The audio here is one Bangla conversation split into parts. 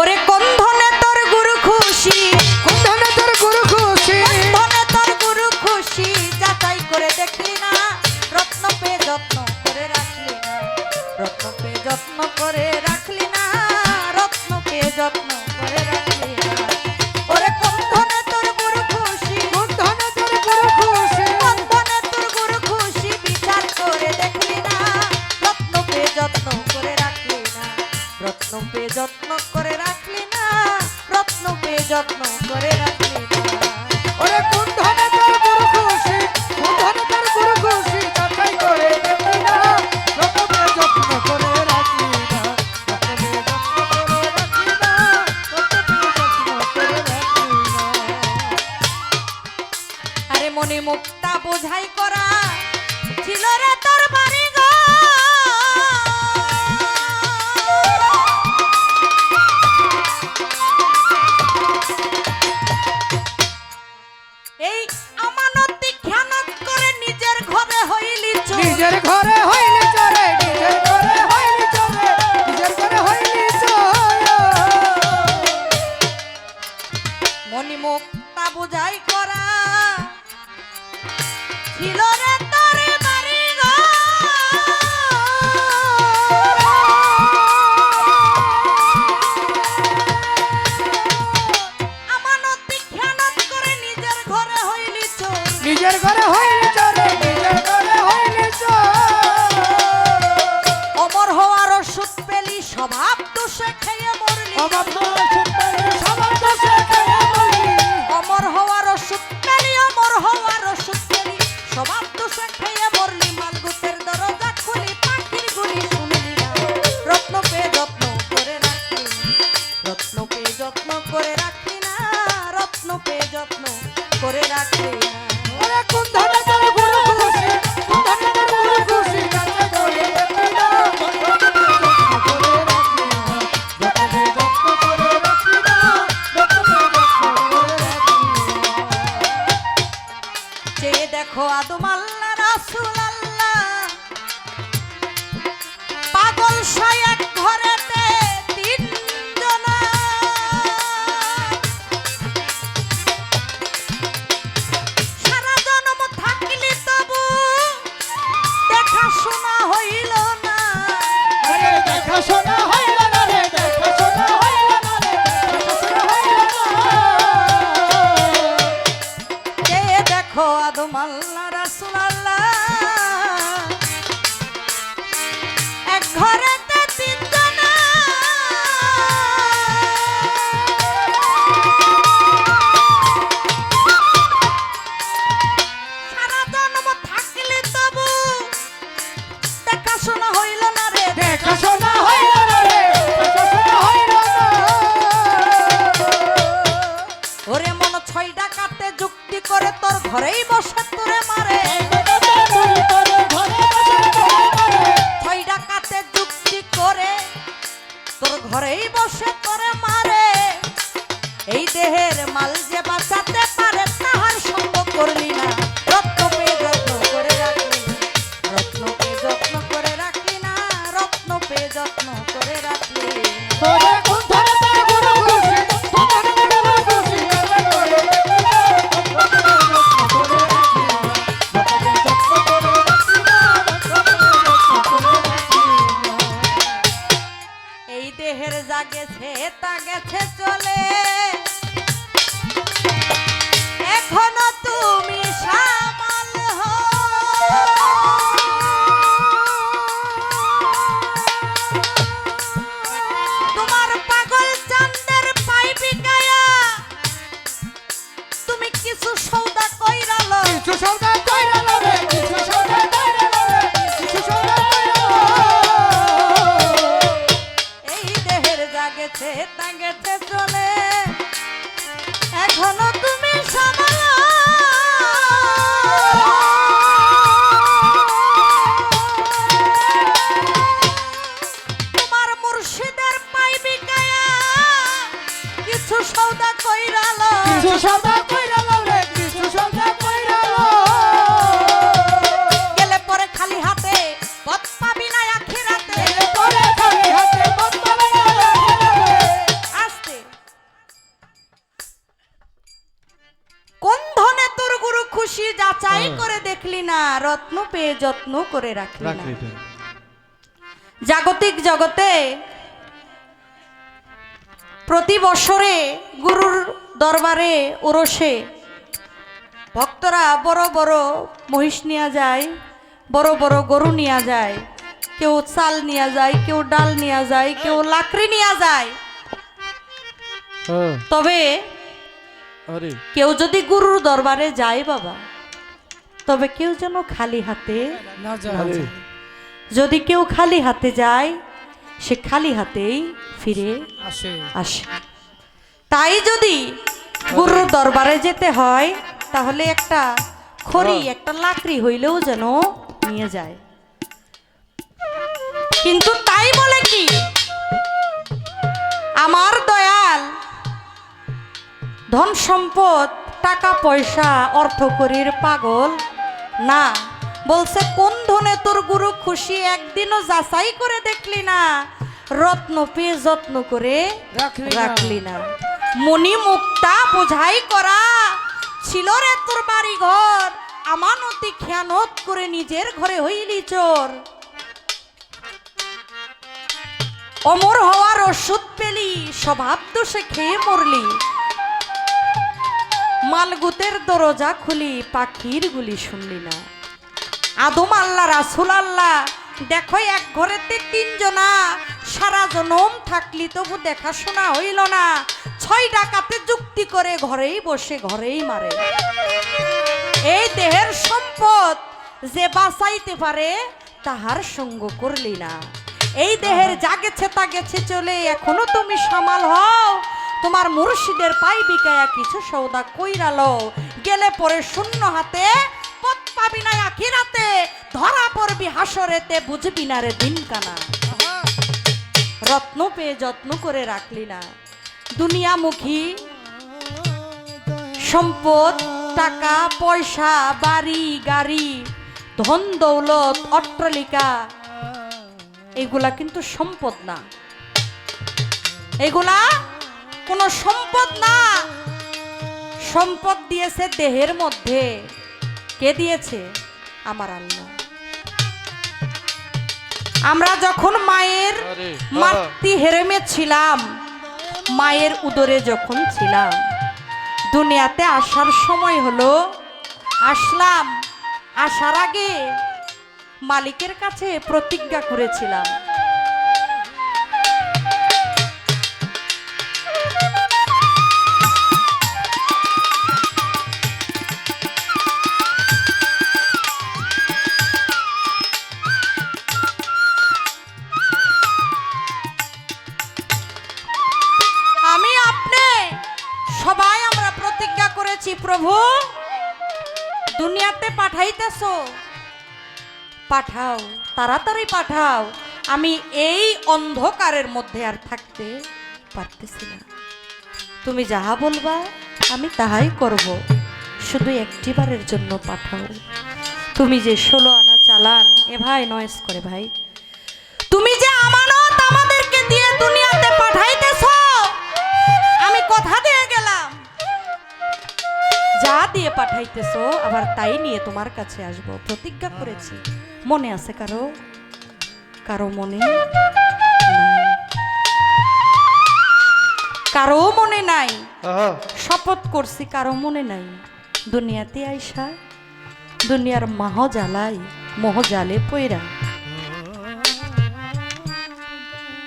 ওরে কোন ধনে তোর গুরু খুশি, কোন ধনে তোর গুরু খুশি, কোন ধনে তোর গুরু খুশি, যাচাই করে দেখলি না, রত্ন পে যত্ন করে রাখলি না, রত্ন পে যত্ন করে রাখলি না, রত্ন পে যত্ন করে রাখলি না। ওরে কোন ধনে তোর গুরু খুশি, কোন ধনে তোর গুরু খুশি, কোন ধনে তোর গুরু খুশি, বিচার করে দেখলি না, রত্ন পে যত্ন করে রাখলি না, রত্ন পে যত্ন করে রাখলি না, রত্ন পে যত্ন করে রাখলি না। ওরে কোন ধনে তোর গুরু খুশি, কোন ধনে তোর গুরু খুশি, যাচাই করে দেখলি না, রত্নে যত্ন করে রাখলি না, রত্নে যত্ন করে রাখলি না, রত্নে যত্ন করে রাখলি না। আরে মনে মুক্তা বোঝাই করা ছিল রে তোর বাড়ি ঘর। এই আমানতি খেয়ানত করে নিজের ঘরে হইলি চোর, নিজের ঘরে হইলি চোরে, নিজের ঘরে হইলি চোরে, নিজের ঘরে হইলি চোর। মনি মুক্তা বোঝাই করা ছিল রে তোর বাড়ি ঘর। আমানতি খেয়ানত করে নিজের ঘরে হইলি চোর, নিজের ঘরে হইলি চোরে, নিজের ঘরে হইলি চোর। অমর হওয়ার ওষুধ পেলি, স্বভাব দোষে খেয়ে মরলি, অভাব দোষ পেলি, সবার দোষে খেয়ে মরলি। অমর হওয়ার ওষুধ পেলি, অমর হওয়ার ওষুধ পেলি, স্বভাব দোষে খেয়ে মরলি, মালগুতের দরজা খুলি, পাখির গুলি শুনলি না, রত্ন পে যত্ন করে রাখলি না, রত্ন পে যত্ন করে রাখলি না, রত্ন পে যত্ন করে রাখলি না। ওরে কোন ধনে তোর গুরু খুশি, কোন ধনে তোর গুরু খুশি, যাচাই করে দেখলি না, রত্নে যত্ন করে রাখলি না, রত্নে যত্ন করে রাখলি না, রত্নে যত্ন করে রাখলি না। চেয়ে দেখো আদম আল্লাহ রাসূল আল্লাহ, পাগল সাই এক ঘরেতে তিনজনা, সারা জন্ম থাকলি তবু দেখাশোনা হইল না, আরে দেখাশোনা হইল না রে, দেখাশোনা হইল না রে, দেখাশোনা হইল না। চেয়ে দেখো আদম আল্লাহ রাসূল আল্লাহ, এক ঘরেতে তিনজনা, সারা জন্ম থাকলি তবু দেখাশোনা হইল না রে, দেখাশোনা হইল না রে, দেখাশোনা হইল না। ওরে মন ছয় ডাকাতে যুক্তি করে তোর ঘরেই বসে তোরে মারে, তুই তোর ঘরে বসে তোরে মারে, ছয় ডাকাতে যুক্তি করে তোর ঘরেই বসে তোরে মারে, এই দেহের মাল যে বাঁচাতে পারে তাহার সঙ্গ করলি না, রত্ন পে যত্ন করে রাখলি না, রত্ন পে যত্ন করে রাখলি না, রত্ন পে যত্ন করে রাখলি না। তোরে কোন ধনে তোর গুরু খুশি, কোন ধনে তোর গুরু খুশি, যাচাই করে দেখলি না, রত্নে যত্ন করে রাখলি না, রত্নে যত্ন করে রাখলি না, রত্নে যত্ন করে রাখলি না। এই দেহের যা গেছে তা গেছে চলে, এখনো তুমি সামাল হও। তোমার পাগল চাঁদের পাই বিকায়া তুমি কিছু সৌদা কইরা লও, কিছু সৌদা কইরা লো রে, কিছু সৌদা কইরা লো রে, কিছু সৌদা কইরা লো। এই দেহের যা গেছে তা গেছে চলে, এখনো তুমি সামাল হও। তোমার মুর্শিদের পাই বিকায়া কিছু সৌদা কইরা লও, কিছু সৌদা কইরা লো রে, কিছু সৌদা কইরা লো। গেলে পরে খালি হাতে পথ পাবি না আখিরাতে, পরে খালি হাতে পথ পাবে না রে, যাচাই করে দেখলি না, রত্ন পেয়ে যত্ন করে রাখলি না। জাগতিক জগতে প্রতি বছরে গুরুর দরবারে ওরসে ভক্তরা বড় বড় মহিষ নিয়ে যায়, বড় বড় গরু নিয়ে যায়, কেউ চাল নিয়ে যায়, কেউ ডাল নিয়ে যায়, কেউ লাকড়ি নিয়ে যায়। তবে কেউ যদি গুরুর দরবারে যায় বাবা, তবে কেউ যেন খালি হাতে না না যায়। যদি কেউ খালি হাতে যায়, সে খালি হাতেই ফিরে আসে। তাই যদি গুরুর দরবারে যেতে হয়, তাহলে একটা খড়ি, একটা লাকড়ি হইলেও যেন নিয়ে যায়। কিন্তু তাই বলে কি আমার দয়াল ধন সম্পদ, টাকা পয়সা, অর্থকরীর পাগল না। বলছে কোন ধনে তোর গুরু খুশি, একদিনও যাচাই করে দেখলি না, রত্ন পেয়ে যত্ন করে রাখলি না। মণি মুক্তা বোঝাই করা ছিল রে তোর বাড়ি ঘর, আমানতি খেয়ানত করে নিজের ঘরে হইলি চোর। অমর হওয়ার ওষুধ পেলি, স্বভাব দোষে খেয়ে মরলি। মালগুতের দরজা খুলি, পাখির গুলি শুনলি না। আদম আল্লাহ রাসুল আল্লাহ দেখো এক ঘরেতে তিনজনা, সারা জনম থাকলি তবু দেখাশোনা হইল না। 6 ডাকাতে যুক্তি করে ঘরেই বসে ঘরেই মারে। এই দেহের সম্পদ যে বাঁচাইতে পারে, তাহার সঙ্গ করলি না। এই দেহের যা গেছে তা গেছে চলে, এখনো তুমি সামাল হও। তোমার মুর্শিদের পাই বিকায়া কিছু সৌদা কইরালো, গেলে পরে শূন্য হাতে পথ পাবি না আখিরাতে, ধরা পড়বি হাসরেতে বুঝবি না রে দিন কানা। রত্ন পেয়ে যত্ন করে রাখলি না। দুনিয়ামুখী সম্পদ, টাকা পয়সা, বাড়ি গাড়ি, ধন দৌলত, অট্টালিকা, এগুলা কিন্তু সম্পদ না। এগুলা কোনো সম্পদ না। সম্পদ দিয়েছে দেহের মধ্যে। কে দিয়েছে? আমার আল্লাহ। আমরা যখন মায়ের মাতৃ হেরেমে ছিলাম, মায়ের উদরে যখন ছিলাম, দুনিয়াতে আসার সময় হলো, আসলাম। আসার আগে মালিকের কাছে প্রতিজ্ঞা করেছিলাম, আমি আপনি সবাই আমরা প্রতিজ্ঞা করেছি, প্রভু দুনিয়াতে পাঠাইতেছো, পাঠাও, তাড়াতাড়ি পাঠাও। আমি এই অন্ধকারের মধ্যে আর থাকতে পারতেছি না। তুমি যাহা বলবা আমি তাহাই করব, শুধু একটিবারের জন্য পাঠাও। তুমি যে 16 আনা চালান, এ ভাই নয়েস করে ভাই, তুমি যে আমানত আমাদেরকে দিয়ে দুনিয়াতে পাঠাইতেছো, আমি কথা দিয়ে গেলাম, যা দিয়ে পাঠাইতেছো আবার তাই নিয়ে তোমার কাছে আসব, প্রতিজ্ঞা করেছি। মনে আছে কারো? কারো মনে নাই? কারো মনে নাই? শপথ করছি কারো মনে নাই। দুনিয়াতে আইসা দুনিয়ার মাহ জ্বালাই, মোহ জালে পয়রা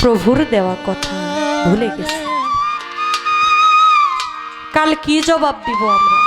প্রভুর দেওয়া কথা ভুলে গেছি। কাল কি জবাব দিব আমরা?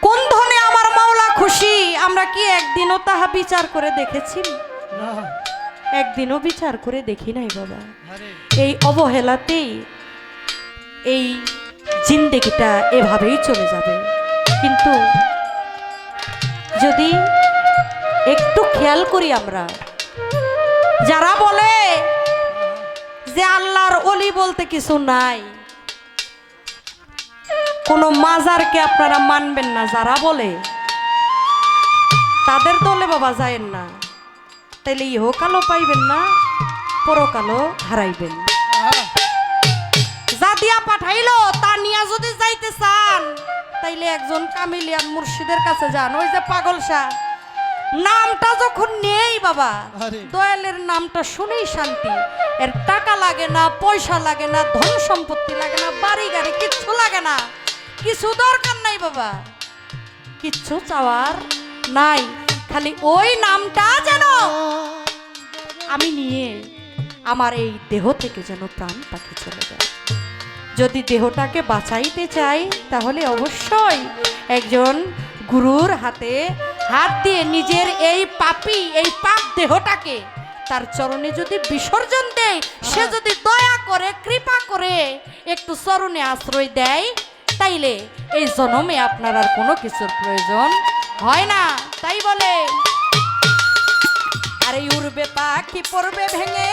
কোন ধনে আমার মাওলা খুশি, আমরা কি একদিনও তাহা বিচার করে দেখেছি? একদিনও বিচার করে দেখি নাই বাবা। এই অবহেলাতেই এই জিন্দেগিটা এভাবেই চলে যাবে। কিন্তু যদি একটু খেয়াল করি, আমরা যারা বলে যে আল্লাহর ওলি বলতে কিছু নাই, কোনো মাজারকে আপনারা মানবেন না, যারা বলে তাদের দলে বাবা যায়েন না, তাইলে ইহকালও পাইবেন না, পরকালও হারাইবেন। যা দিয়া পাঠাইলো তা নিয়া যদি যাইতে চান তাইলে একজন কামিলিয়ান মুর্শিদের কাছে যান, ওই যে পাগল শাহ। নামটা যখন নেই বাবা, আরে। দয়ালের নামটা শুনেই শান্তি। এর টাকা লাগে না, পয়সা লাগে না, ধন সম্পত্তি লাগে না, বাড়ি গাড়ি কিচ্ছু লাগে না, কিছু দরকার নাই বাবা, কিচ্ছু চাওয়ার নাই, খালি ওই নামটা যেন আমি নিয়ে আমার এই দেহ থেকে যেন প্রাণ পাখি চলে যায়। যদি দেহটাকে বাঁচাইতে চাই তাহলে অবশ্যই একজন গুরুর হাতে হাত দিয়ে নিজের এই পাপী এই পাপ দেহটাকে তার চরণে যদি বিসর্জন দেয়, সে যদি দয়া করে কৃপা করে একটু চরণে আশ্রয় দেয়, তাইলে এই জন্মে আপনার আর কোনো কিছুর প্রয়োজন হয় না। তাই বলে আরে উড়বে পাখি পড়বে ভেঙে